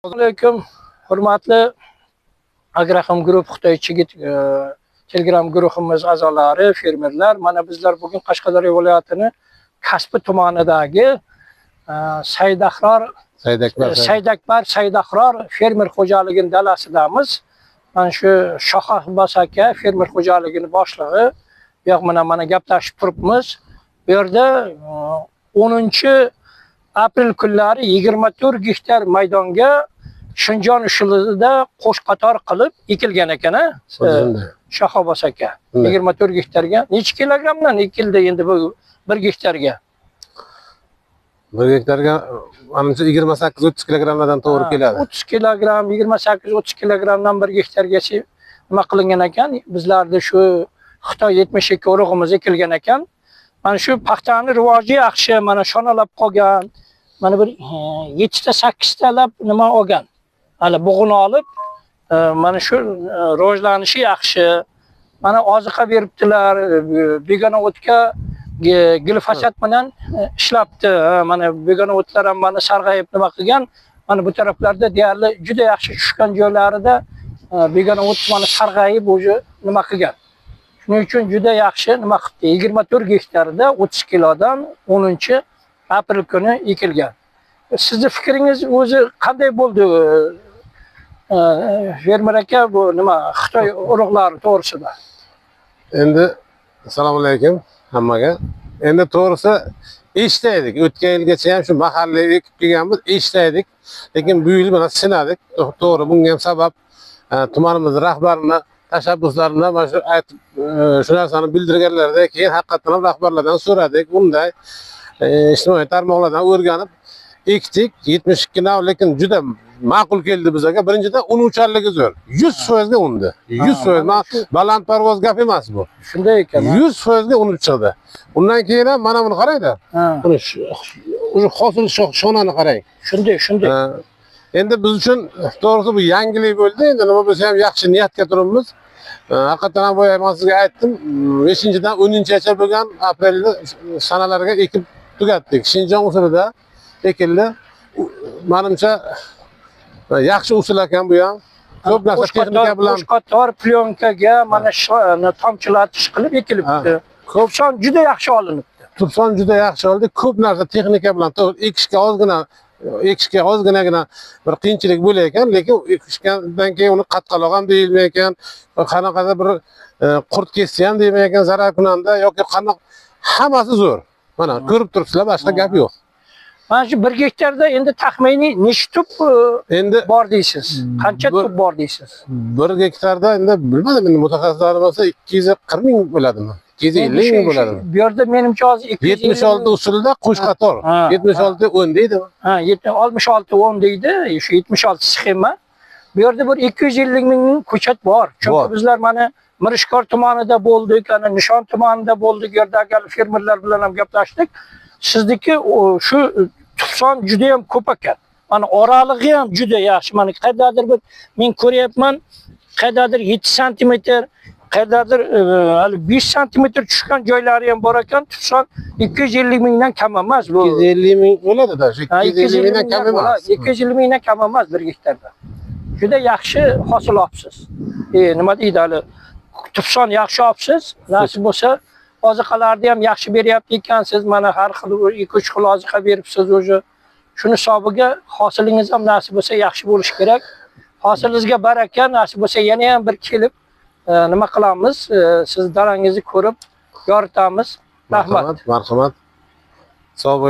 Assalamualaikum, hurmatli Agraham Group Xitoy Chigit Telegram guruhimiz a'zolari, fermerlar. Mana bizlar bugun Qashqadaryo viloyatining Kasbi tumanidagi Saydakbar fermer xo'jaligining dalasidamiz. Mana shu Shohbos aka fermer xo'jaligining boshlig'i. Bu yoq mana gaplashib turibmiz. Bu yerda 10-aprel kunlari 24 gektar maydonga Shinjon usulida qo'sh qator qilib ekilgan ekan, Shohbos aka. 24 gektarga necha kilogrammdan ekildi endi bu 1 gektarga? 1 gektarga manimcha 28-30 kilogrammdan to'g'ri keladi. 30 kilogramm, 28-30 kilogrammdan 1 gektargacha nima qilingan ekan? Bizlarda shu Xitoy 72 urug'imiz ekilgan ekan. Mana shu paxtani rivoji yaxshi, mana shonalab qolgan. Mana bir 7 ta 8 talab nima olgan. Hali bug'uni olib, mana shu rivojlanishi yaxshi. Mana oziqa beribdilar, begona o'tga glifosat bilan ishlabdi. Mana begona o'tlar ham mana sarg'ayib nima qilgan. Mana bu taraflarda deyarli juda yaxshi tushgan joylarida begona o't mana sarg'ayib o'zi nima qilgan. Shuning uchun juda yaxshi nima qildi. 24 gektarda 30 kilodan 10-aprel kuni ekilgan. Sizni fikringiz o'zi qanday bo'ldi? Fermer aka, bu nima Xitoy urug'lari to'g'risida. Endi assalomu alaykum hammaga. Endi to'g'risi eshitaydik. O'tgan yilgacha ham shu mahalliy ekib kelganmiz, eshitaydik. Lekin bu yil mana sinadik. To'g'ri, bunga ham sabab tumanimiz rahbarini tashabbuslarini mana shu aytib shu narsani bildirganlardan keyin haqiqatan ham rahbarlardan so'radik. Bunday ijtimoiy tarmoqlardan o'rganib ekdik. 72 nav, lekin juda ma'qul keldi bizga. Birinchidan un ucharligi zo'r. 100% ga undi. 100%. Balandparvoz gap emas bu. Shunday ekan. 100% ga un chiqdi. Undan keyin ham mana buni qaranglar. Buni o'sha hosil shonani qarang. Shunday. Endi biz uchun to'g'risi bu yangilik bo'ldi. Endi nima bo'lsa ham yaxshi niyatga turibmiz. Haqiqatan ham men sizga aytdim, 5-dan 10-gacha bo'lgan aprelda sanalarga ekib tugatdik. Shinjon usulida ekildi. Menimcha yaxshi usul ekan bu ham. Ko'p narsa texnika bilan qator plyonkaga mana shu tomchilatish qilib ekilibdi. Ko'pson juda yaxshi olinibdi. Tubson juda yaxshi oldi. Ko'p narsa texnika bilan ekishga ozginagina bir qiyinchilik bo'lar ekan, lekin ekishgandan keyin uni qatqaloq ham deyilmay ekan, qanaqadir bir qurt kessa ham deyilmay ekan, zarar kunanda yoki qanaq, hammasi zo'r. Mana ko'rib turibsizlar, boshqa gap yo'q. Mana shu 1 gektarda endi taxminiy necha tup endi bor deysiz? Qancha tup bor deysiz? 1 gektarda endi bilmadim, endi mutaxassislar bo'lsa 240 ming bo'ladimi? 250 ming bo'ladi. Bu yerda menimcha hozir 76 usulda qo'sh qator. 76 10 deydimi? 66 10 deydi. Shu 76 sxema. Bu yerda bir 250 ming ko'chat bor. Chunki bizlar mana Mirishkor tumanida bo'ldik, ana Nishon tumanida bo'ldik, yerdagi fermerlar bilan ham gaplashdik. Sizniki shu tufson juda ham ko'p ekan. Mana oralig'i ham juda yaxshi. Mana qaydadir bir men ko'ryapman, qaydadir 7 sm, qaydadir 5 sm tushgan joylari ham bor ekan. Tufson 250 mingdan kam emas bu. 250 ming bo'ladi-da, 250 mingdan kam emas. 250 mingdan kam emas 1 gektarda. Juda yaxshi hosil olibsiz. Nima deydi hali? Tufson yaxshi olibsiz. Nasib bo'lsa oziqalarni ham yaxshi beryapti ekansiz. Mana har xil 2-3 xil oziqa beribsiz o'zi. Shuni hisobiga hosilingiz ham nasib bo'lsa yaxshi bo'lishi kerak. Hosilingizga baraka, nasib bo'lsa yana ham bir kelib nima qilamiz? Siz dalangizni ko'rib yoritamiz. Rahmat. Marhamat. Sog' bo'ling.